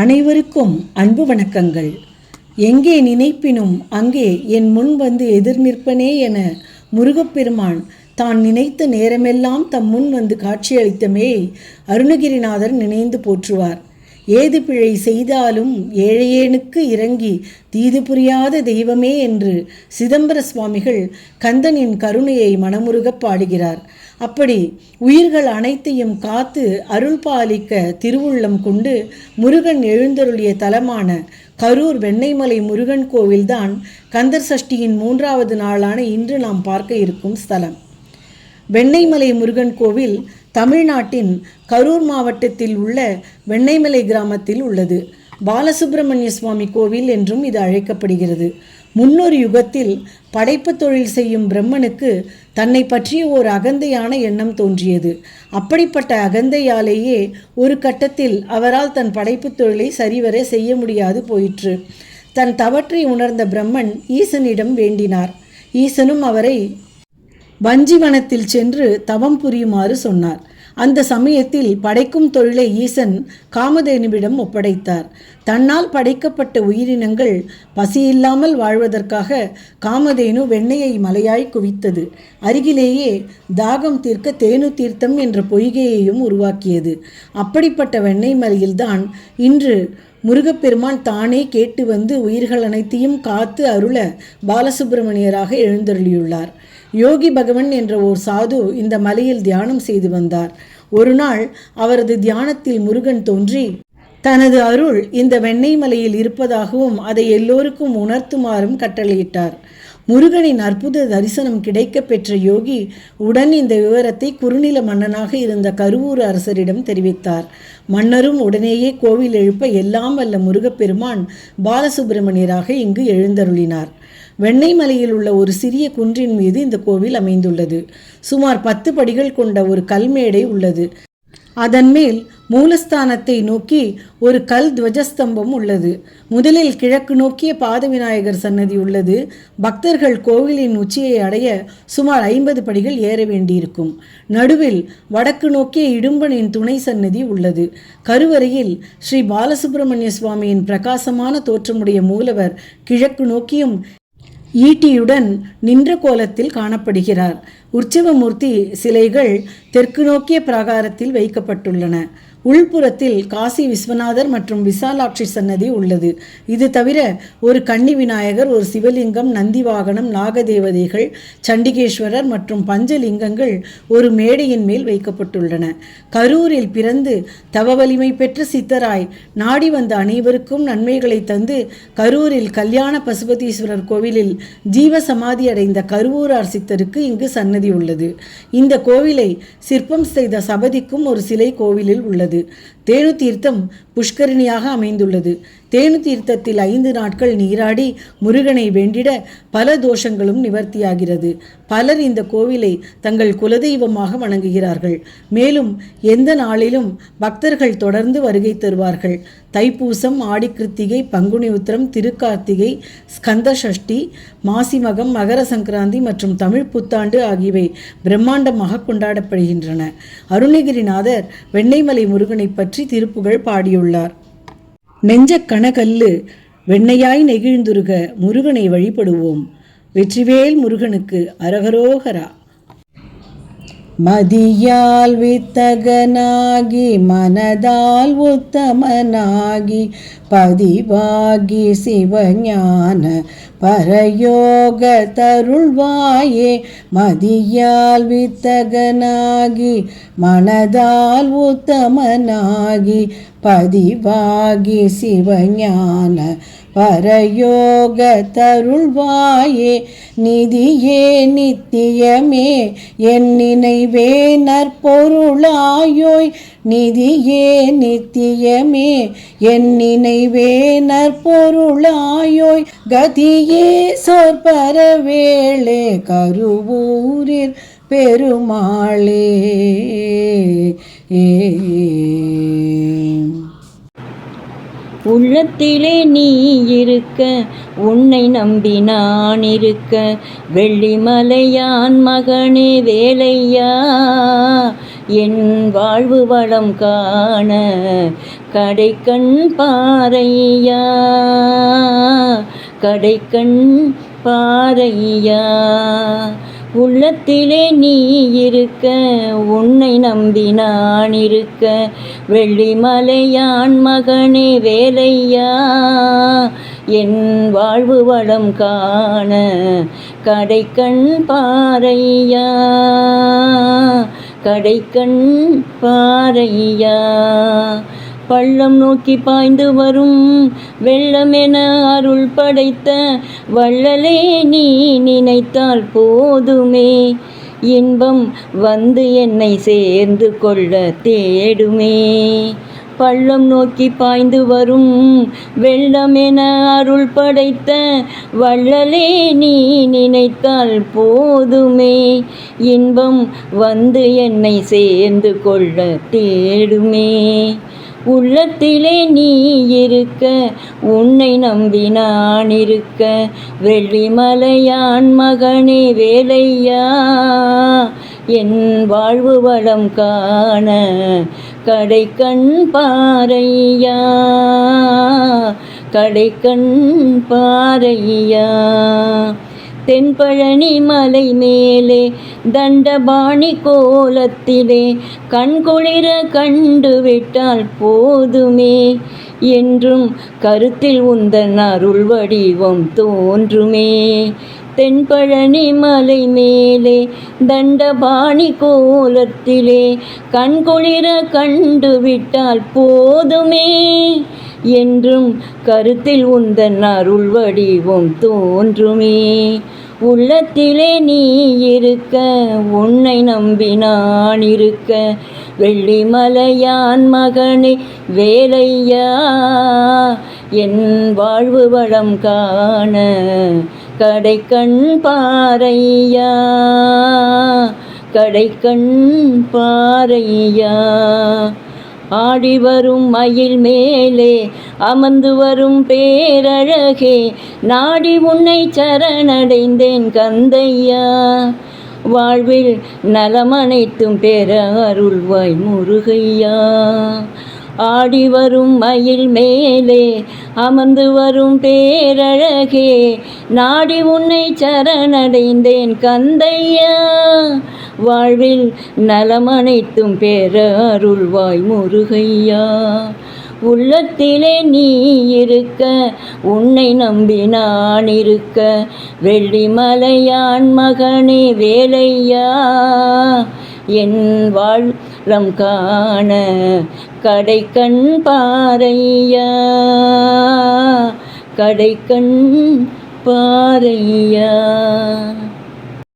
அனைவருக்கும் அன்பு வணக்கங்கள். எங்கே நினைப்பினும் அங்கே என் முன் வந்து எதிர் நிற்பனே என முருகப்பெருமான் தான் நினைத்த நேரமெல்லாம் தம் முன் வந்து காட்சியளித்தமே அருணகிரிநாதர் நினைந்து போற்றுவார். ஏது பிழை செய்தாலும் ஏழையேனுக்கு இறங்கி தீது புரியாத தெய்வமே என்று சிதம்பர சுவாமிகள் கந்தனின் கருணையை மனமுருகப் பாடுகிறார். அப்படி உயிர்கள் அனைத்தையும் காத்து அருள் பாலிக்க திருவுள்ளம் கொண்டு முருகன் எழுந்தருளிய தலமான கரூர் வெண்ணெய்மலை முருகன் கோவில்தான் கந்தர் சஷ்டியின் 3வது நாளான இன்று நாம் பார்க்க இருக்கும் ஸ்தலம். வெண்ணெய்மலை முருகன் கோவில் தமிழ்நாட்டின் கரூர் மாவட்டத்தில் உள்ள வெண்ணெய்மலை கிராமத்தில் உள்ளது. பாலசுப்பிரமணிய சுவாமி கோவில் என்றும் இது அழைக்கப்படுகிறது. முன்னொரு யுகத்தில் படைப்பு தொழில் செய்யும் பிரம்மனுக்கு தன்னை பற்றிய ஒரு அகந்தையான எண்ணம் தோன்றியது. அப்படிப்பட்ட அகந்தையாலேயே ஒரு கட்டத்தில் அவரால் தன் படைப்பு தொழிலை சரிவர செய்ய முடியாது போயிற்று. தன் தவற்றை உணர்ந்த பிரம்மன் ஈசனிடம் வேண்டினார். ஈசனும் அவரை வஞ்சிவனத்தில் சென்று தவம் புரியுமாறு சொன்னார். அந்த சமயத்தில் படைக்கும் தொழிலை ஈசன் காமதேனுவிடம் ஒப்படைத்தார். தன்னால் படைக்கப்பட்ட உயிரினங்கள் பசியில்லாமல் வாழ்வதற்காக காமதேனு வெண்ணெயை மலையாய் குவித்தது. அருகிலேயே தாகம் தீர்க்க தேனு தீர்த்தம் என்ற பொய்கையையும் உருவாக்கியது. அப்படிப்பட்ட வெண்ணெய் மலையில்தான் இன்று முருகப்பெருமான் தானே கேட்டு வந்து உயிர்கள் அனைத்தையும் காத்து அருள பாலசுப்பிரமணியராக எழுந்தருளியுள்ளார். யோகி பகவன் என்ற ஓர் சாது இந்த மலையில் தியானம் செய்து வந்தார். ஒரு நாள் அவரது தியானத்தில் முருகன் தோன்றி தனது அருள் இந்த வெண்ணெய் மலையில் இருப்பதாகவும் அதை எல்லோருக்கும் உணர்த்துமாறும் கட்டளையிட்டார். முருகனின் அற்புத தரிசனம் கிடைக்க பெற்ற யோகி உடன் இந்த விவரத்தை குறுநில மன்னனாக இருந்த கருவூர் அரசரிடம் தெரிவித்தார். மன்னரும் உடனேயே கோவில் எழுப்ப எல்லாம் வல்ல முருகப்பெருமான் பாலசுப்பிரமணியராக இங்கு எழுந்தருளினார். வெண்ணெய்மலையில் உள்ள ஒரு சிறிய குன்றின் மீது இந்த கோவில் அமைந்துள்ளது. சுமார் 10 படிகள் கொண்ட ஒரு கல்மேடை உள்ளது. அதன் மேல் மூலஸ்தானத்தை நோக்கி ஒரு கல் துவஜஸ்தம்பம் உள்ளது. முதலில் கிழக்கு நோக்கிய பாத விநாயகர் சன்னதி உள்ளது. பக்தர்கள் கோவிலின் உச்சியை அடைய சுமார் 50 படிகள் ஏற வேண்டியிருக்கும். நடுவில் வடக்கு நோக்கிய இடும்பனின் துணை சன்னதி உள்ளது. கருவறையில் ஸ்ரீ பாலசுப்பிரமணிய சுவாமியின் பிரகாசமான தோற்றமுடைய மூலவர் கிழக்கு நோக்கியும் ஈட்டியுடன் நின்ற கோலத்தில் காணப்படுகிறார். உற்சவமூர்த்தி சிலைகள் தெற்கு நோக்கிய பிராகாரத்தில் வைக்கப்பட்டுள்ளன. உள்புறத்தில் காசி விஸ்வநாதர் மற்றும் விசாலாட்சி சன்னதி உள்ளது. இது தவிர ஒரு கன்னி விநாயகர், ஒரு சிவலிங்கம், நந்தி வாகனம், நாகதேவதைகள், சண்டிகேஸ்வரர் மற்றும் பஞ்சலிங்கங்கள் ஒரு மேடையின் மேல் வைக்கப்பட்டுள்ளன. கரூரில் பிறந்து தவ வலிமை பெற்ற சித்தராய் நாடி வந்த அனைவருக்கும் நன்மைகளை தந்து கரூரில் கல்யாண பசுபதீஸ்வரர் கோவிலில் ஜீவ சமாதி அடைந்த கருவூரார் சித்தருக்கு இங்கு சன்னதி உள்ளது. இந்த கோவிலை சிற்பம் செய்த சபதிக்கும் ஒரு சிலை கோவிலில் உள்ளது. தேனு தீர்த்தம் புஷ்கரிணியாக அமைந்துள்ளது. தேனு தீர்த்தத்தில் 5 நாட்கள் நீராடி முருகனை வேண்டிட பல தோஷங்களும் நிவர்த்தியாகிறது. பலர் இந்த கோவிலை தங்கள் குலதெய்வமாக வணங்குகிறார்கள். மேலும் எந்த நாளிலும் பக்தர்கள் தொடர்ந்து வருகை தருவார்கள். தைப்பூசம், ஆடி கிருத்திகை, பங்குனி உத்திரம், திருக்கார்த்திகை, ஸ்கந்த சஷ்டி, மாசிமகம், மகர சங்கராந்தி மற்றும் தமிழ் புத்தாண்டு ஆகியவை பிரம்மாண்டமாக கொண்டாடப்படுகின்றன. அருணகிரிநாதர் வெண்ணெய்மலை முருகனை பற்றி திருப்புகழ் பாடியுள்ளார். நெஞ்ச கனகல்லு வெண்ணையாய் நெகிழ்ந்துருக முருகனை வழிபடுவோம். வெற்றிவேல் முருகனுக்கு அரகரோகரா. மதியால் வித்தகனாகி மனதால் உத்தமனாகி பதிவாகி சிவஞான பரயோக தருள்வாயே. மதியால் வித்தகனாகி மனதால் உத்தமனாகி பதிவாகி சிவஞான பரயோக தருள்வாயே. நிதியே நித்தியமே என் நினைவே நற்பொருளாயோய். நிதியே நித்தியமே என் நினைவே நற்பொருளாயோய். கதியே சொற்பரவேளே கருவூரில் பெருமாளே. உள்ளத்திலே நீ இருக்க உன்னை நம்பி நான் இருக்க வெள்ளிமலையான் மகனே வேலையா என் வாழ்வு வளம் காண கடைக்கண் பாரையா, கடைக்கண் பாரையா. உள்ளத்திலே நீ இருக்க, உன்னை நம்பி நான் இருக்க, வெள்ளிமலையான் மகனே வேலையா, என் வாழ்வு வளம் காண கடைக்கண் பாரையா, கடைக்கண் பாரையா. பள்ளம் நோக்கி பாய்ந்து வரும் வெள்ளமென அருள் படைத்த வள்ளலே, நீ நினைத்தால் போதுமே, இன்பம் வந்து என்னை சேர்ந்து கொள்ள தேடுமே. பள்ளம் நோக்கி பாய்ந்து வரும் வெள்ளமென அருள் படைத்த வள்ளலே, நீ நினைத்தால் போதுமே, இன்பம் வந்து என்னை சேர்ந்து கொள்ள தேடுமே. உள்ளத்திலே நீ இருக்க, உன்னை நம்பி நான் இருக்க, வெள்ளிமலையான் மகனே வேலையா, என் வாழ்வு வளம் காண கடைக்கண் பாரையா, கடைக்கண் பாரையா. தென்பழனி மலை மேலே தண்டபாணி கோலத்திலே கண்குளிர கண்டு விட்டால் போதுமே, என்றும் கருத்தில் உந்தன் அருள் வடிவம் தோன்றுமே. தென்பழனி மலை மேலே தண்டபாணி கோலத்திலே கண்குளிர கண்டு விட்டால் போதுமே, என்றும் கருத்தில் உந்தன் அருள் வடிவம் தோன்றுமே. உள்ளத்திலே நீ இருக்க, உன்னை நம்பி நான் இருக்க, வெள்ளிமலையான் மகனே வேலையா, என் வாழ்வு வளம் காண கடைக்கண் பாரையா, கடைக்கண் பாரையா. ஆடி வரும் மயில் மேலே அமர்ந்து வரும் பேரழகே, நாடி உன்னை சரணடைந்தேன் கந்தையா, வாழ்வில் நலமனைத்தும் பெற அருள்வாய் முருகையா. ஆடி வரும் மயில் மேலே அமர்ந்து வரும் பேரழகே, நாடி உன்னை சரணடைந்தேன் கந்தையா, வாழ்வில் நலமனைத்தும் பெற அருள்வாய் முருகையா. உள்ளத்திலே நீ இருக்க, உன்னை நம்பி நான் இருக்க, வெள்ளிமலையான் மகனே வேலையா, என் வாழ்லம் காண கடைக்கண் பாரையா, கடைக்கண் பாரையா.